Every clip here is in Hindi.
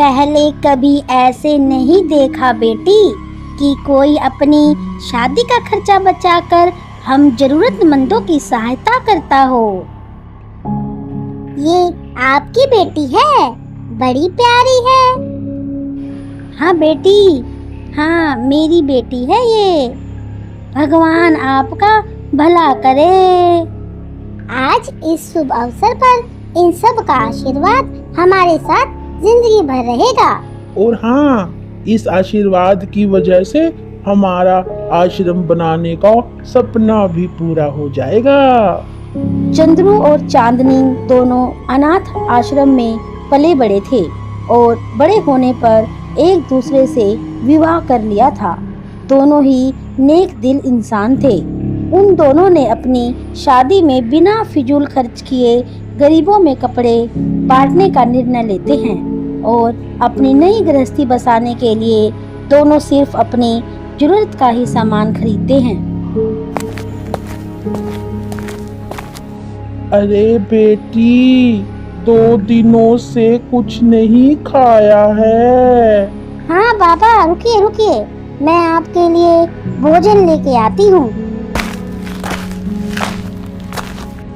पहले कभी ऐसे नहीं देखा बेटी कि कोई अपनी शादी का खर्चा बचाकर हम जरूरतमंदों की सहायता करता हो। ये आपकी बेटी है, बड़ी प्यारी है। हाँ बेटी, हाँ मेरी बेटी है ये। भगवान आपका भला करे। आज इस शुभ अवसर पर इन सब का आशीर्वाद हमारे साथ जिंदगी भर रहेगा। और हाँ, इस आशीर्वाद की वजह से हमारा आश्रम बनाने का सपना भी पूरा हो जाएगा। चंद्रू और चांदनी दोनों अनाथ आश्रम में पले बड़े थे और बड़े होने पर एक दूसरे से विवाह कर लिया था। दोनों ही नेक दिल इंसान थे। उन दोनों ने अपनी शादी में बिना फिजूल खर्च किए गरीबों में कपड़े बांटने का निर्णय लेते हैं और अपनी नई गृहस्थी बसाने के लिए दोनों सिर्फ अपनी जरूरत का ही सामान खरीदते हैं। अरे बेटी, 2 दिनों से कुछ नहीं खाया है। हाँ बाबा, रुकिए रुकिए, मैं आपके लिए भोजन लेके आती हूँ।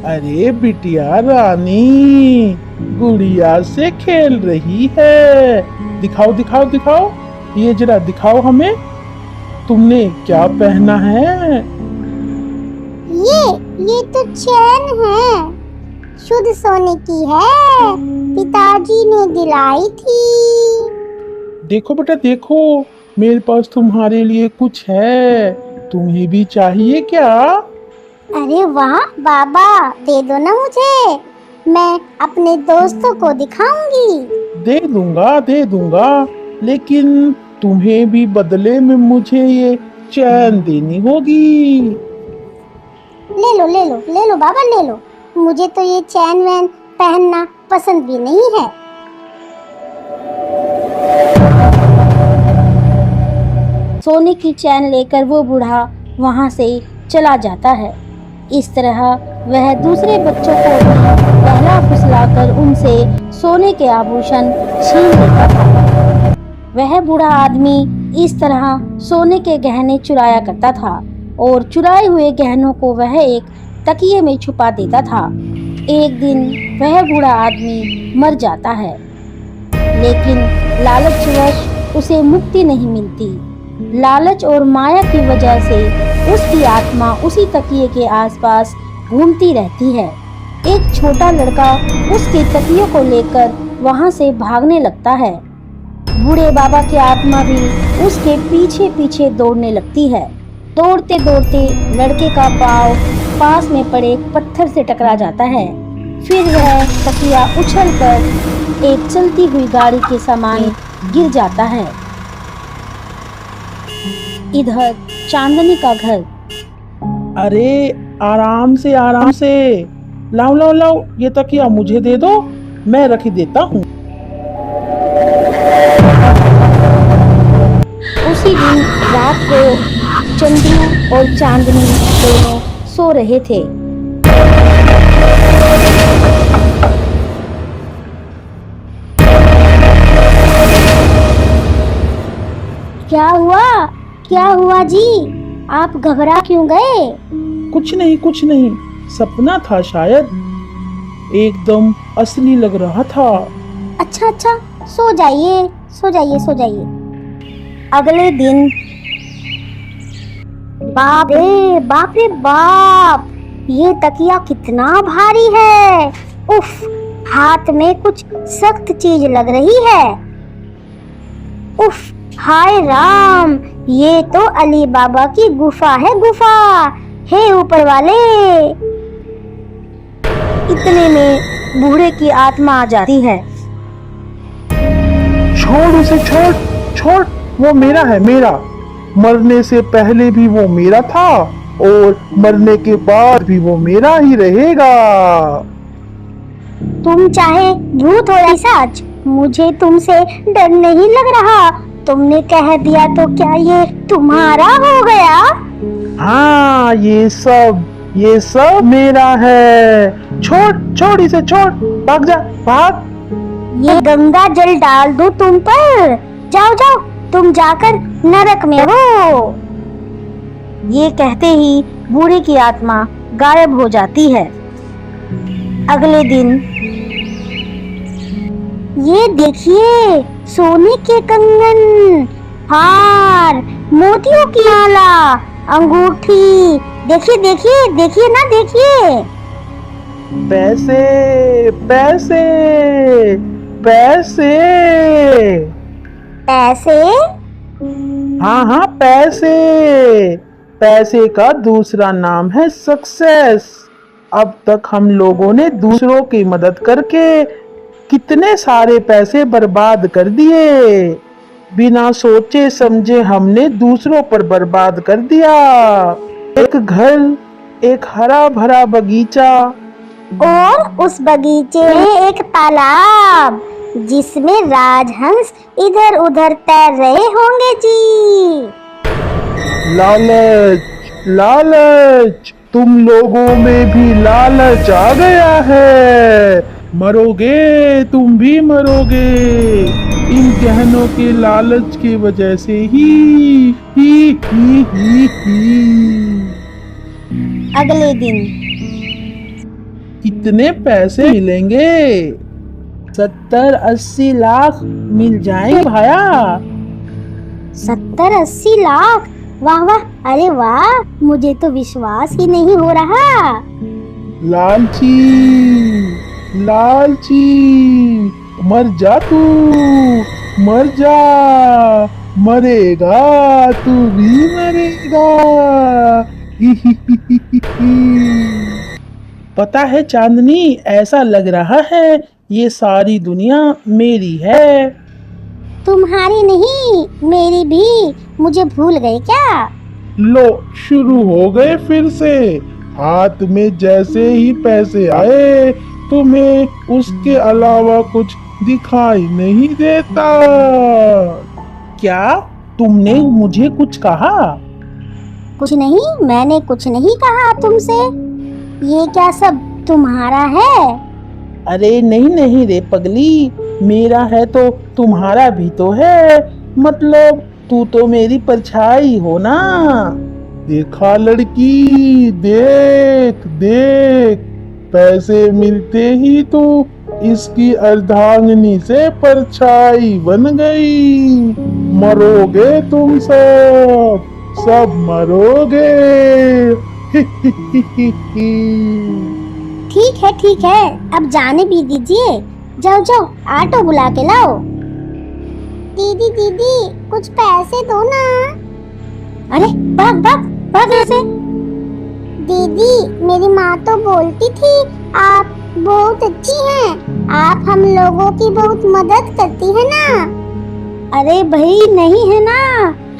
अरे बिटिया रानी, गुड़िया से खेल रही है। दिखाओ दिखाओ दिखाओ, ये जरा दिखाओ हमें, तुमने क्या पहना है? ये तो चैन है, शुद्ध सोने की है, पिताजी ने दिलाई थी। देखो बेटा देखो, मेरे पास तुम्हारे लिए कुछ है, तुम्हें भी चाहिए क्या? अरे वाह बाबा, दे दो ना मुझे, मैं अपने दोस्तों को दिखाऊंगी। दे दूंगा, लेकिन तुम्हें भी बदले में मुझे ये चैन देनी होगी। ले लो बाबा, ले लो। मुझे तो ये चैन वैन पहनना पसंद भी नहीं है। सोने की चैन लेकर वो बूढ़ा वहाँ से चला जाता है। इस तरह वह दूसरे बच्चों को भी बहला फुसलाकर उनसे सोने के आभूषण छीन लेता था। वह बूढ़ा आदमी इस तरह सोने के गहने चुराया करता था और चुराए हुए गहनों को वह एक तकिए में छुपा देता था। एक दिन वह बूढ़ा आदमी मर जाता है, लेकिन लालचवश उसे मुक्ति नहीं मिलती। लालच और माया की वजह से उसकी आत्मा उसी तकिए के आसपास घूमती रहती है। एक छोटा लड़का उसके तकिए को लेकर वहां से भागने लगता है। बूढ़े बाबा की आत्मा भी उसके पीछे पीछे दौड़ने लगती है। दौड़ते दौड़ते लड़के का पाँव पास में पड़े एक पत्थर से टकरा जाता है। फिर वह तकिया उछलकर एक चलती हुई गाड़ी के समान गिर जाता है। इधर चांदनी का घर। अरे आराम से, लाओ, ये तकिया मुझे दे दो, मैं रख देता हूँ। उसी दिन रात को चंद्रू और चांदनी दोनों सो रहे थे। क्या हुआ जी? आप घबरा क्यों गए? कुछ नहीं, सपना था शायद, एकदम असली लग रहा था। अच्छा, सो जाइए। अगले दिन बाप रे बाप, ये तकिया कितना भारी है। उफ, हाथ में कुछ सख्त चीज लग रही है। उफ, हाय राम, ये तो अली बाबा की गुफा है, हे ऊपर वाले। इतने में बूढ़े की आत्मा आ जाती है। छोड़ उसे, छोड़, वो मेरा है, मेरा। मरने से पहले भी वो मेरा था और मरने के बाद भी वो मेरा ही रहेगा। तुम चाहे भूत हो या सच, मुझे तुमसे डर नहीं लग रहा। तुमने कह दिया तो क्या ये तुम्हारा हो गया? हाँ, ये सब मेरा है। छोड़ इसे, छोड़, भाग जा, भाग। ये गंगा जल डाल दूं तुम पर। जाओ जाओ, तुम जाकर नरक में हो। ये कहते ही बूढ़े की आत्मा गायब हो जाती है। अगले दिन, ये देखिए, सोने के कंगन, हार, मोतियों की माला, अंगूठी, देखिए देखिए देखिए ना, देखिए। पैसे पैसे पैसे। पैसे? हाँ हाँ, पैसे। पैसे का दूसरा नाम है सक्सेस। अब तक हम लोगों ने दूसरों की मदद करके कितने सारे पैसे बर्बाद कर दिए। बिना सोचे समझे हमने दूसरों पर बर्बाद कर दिया। एक घर, एक हरा भरा बगीचा, और उस बगीचे में एक तालाब जिसमें राजहंस इधर उधर तैर रहे होंगे जी। लालच लालच, तुम लोगों में भी लालच आ गया है। मरोगे, तुम भी मरोगे। इन गहनों के लालच की वजह से ही। अगले दिन, कितने पैसे मिलेंगे? 70-80 लाख मिल जाएंगे भाया। 70-80 लाख? वाह वाह, अरे वाह, मुझे तो विश्वास ही नहीं हो रहा। लालची लालची, मर जा तू, मर जा। मरेगा, तू भी मरेगा। पता है चांदनी, ऐसा लग रहा है ये सारी दुनिया मेरी है। तुम्हारी नहीं, मेरी भी। मुझे भूल गए क्या? लो, शुरू हो गए फिर से। हाथ में जैसे ही पैसे आए, तुम्हें उसके अलावा कुछ दिखाई नहीं देता। क्या तुमने मुझे कुछ कहा? कुछ नहीं, मैंने कुछ नहीं कहा तुमसे। ये क्या सब तुम्हारा है? अरे नहीं नहीं रे पगली, मेरा है तो तुम्हारा भी तो है। मतलब तू तो मेरी परछाई हो ना। देखा लड़की, देख देख, पैसे मिलते ही तू इसकी अर्धांगिनी से परछाई बन गई। मरोगे तुम सब, सब मरोगे। ठीक है, अब जाने भी दीजिए। जाओ जाओ, ऑटो बुला के लाओ। दीदी दीदी, कुछ पैसे दो ना। अरे भाग भाग भाग यहाँ से। दीदी, मेरी माँ तो बोलती थी आप बहुत अच्छी हैं, आप हम लोगों की बहुत मदद करती है ना। अरे भाई, नहीं है ना।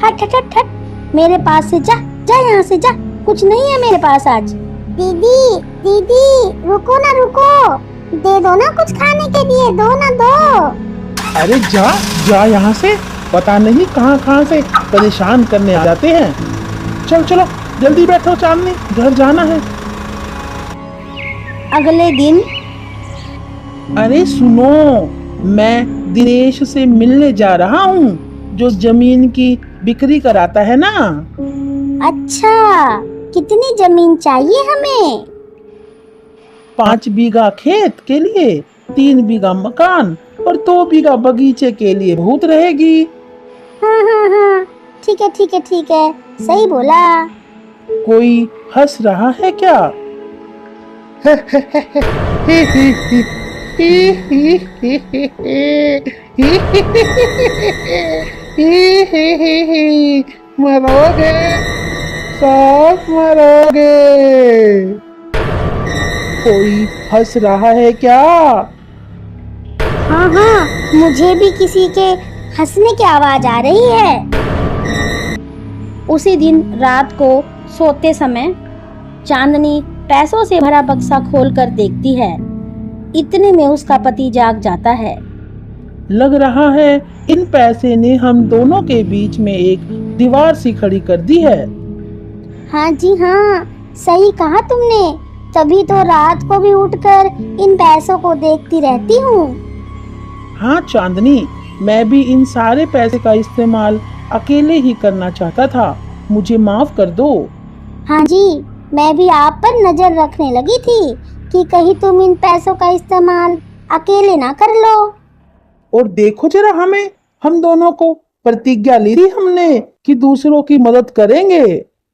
हट हट हट हट, मेरे पास से जा, जा यहाँ से जा। कुछ नहीं है मेरे पास आज। दीदी दीदी, रुको ना रुको, दे दो ना कुछ खाने के लिए, दो ना दो। अरे जा जा यहाँ से, पता नहीं कहाँ कहाँ से परेशान करने आ जाते हैं। चलो चलो, जल्दी बैठो चांदनी, घर जाना है। अगले दिन, अरे सुनो, मैं दिनेश से मिलने जा रहा हूँ, जो जमीन की बिक्री कराता है ना। अच्छा, कितनी जमीन चाहिए हमें? 5 बीघा खेत के लिए, 3 बीघा मकान और 2 बीघा बगीचे के लिए बहुत रहेगी। हाँ, ठीक है ठीक है ठीक है, सही बोला। कोई हंस रहा है क्या? मरोगे, सब मरोगे। कोई हंस रहा है क्या? हाँ, मुझे भी किसी के हंसने की आवाज आ रही है। उसी दिन रात को सोते समय चांदनी पैसों से भरा बक्सा खोलकर देखती है। इतने में उसका पति जाग जाता है। लग रहा है इन पैसे ने हम दोनों के बीच में एक दीवार सी खड़ी कर दी है। हाँ जी हाँ, सही कहा तुमने, तभी तो रात को भी उठकर इन पैसों को देखती रहती हूँ। हाँ चांदनी, मैं भी इन सारे पैसे का इस्तेमाल अकेले ही करना चाहता था, मुझे माफ कर दो। हाँ जी, मैं भी आप पर नजर रखने लगी थी कि कहीं तुम इन पैसों का इस्तेमाल अकेले ना कर लो। और देखो जरा, हम दोनों को प्रतिज्ञा ली थी हमने कि दूसरों की मदद करेंगे,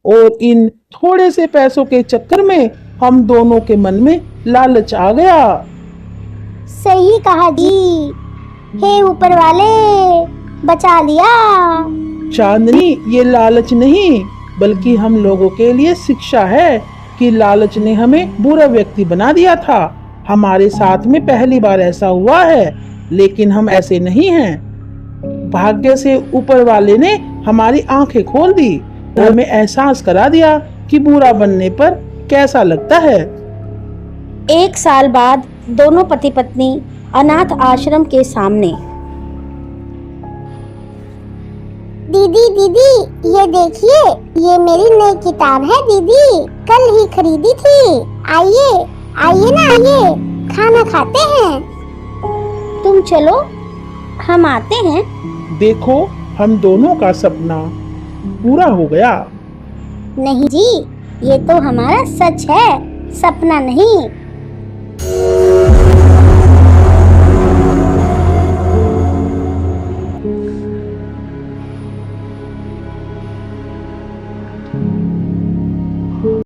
और इन थोड़े से पैसों के चक्कर में हम दोनों के मन में लालच आ गया। सही कहा जी, हे ऊपर वाले, बचा लिया। चांदनी, ये लालच नहीं बल्कि हम लोगों के लिए शिक्षा है कि लालच ने हमें बुरा व्यक्ति बना दिया था। हमारे साथ में पहली बार ऐसा हुआ है, लेकिन हम ऐसे नहीं हैं। भाग्य से ऊपर वाले ने हमारी आंखें खोल दी और हमें एहसास करा दिया कि बुरा बनने पर कैसा लगता है। 1 साल बाद दोनों पति पत्नी अनाथ आश्रम के सामने। दीदी दीदी, ये देखिए, ये मेरी नई किताब है दीदी, कल ही खरीदी थी। आइए आइए ना, आइए खाना खाते हैं। तुम चलो, हम आते हैं। देखो, हम दोनों का सपना पूरा हो गया। नहीं जी, ये तो हमारा सच है, सपना नहीं।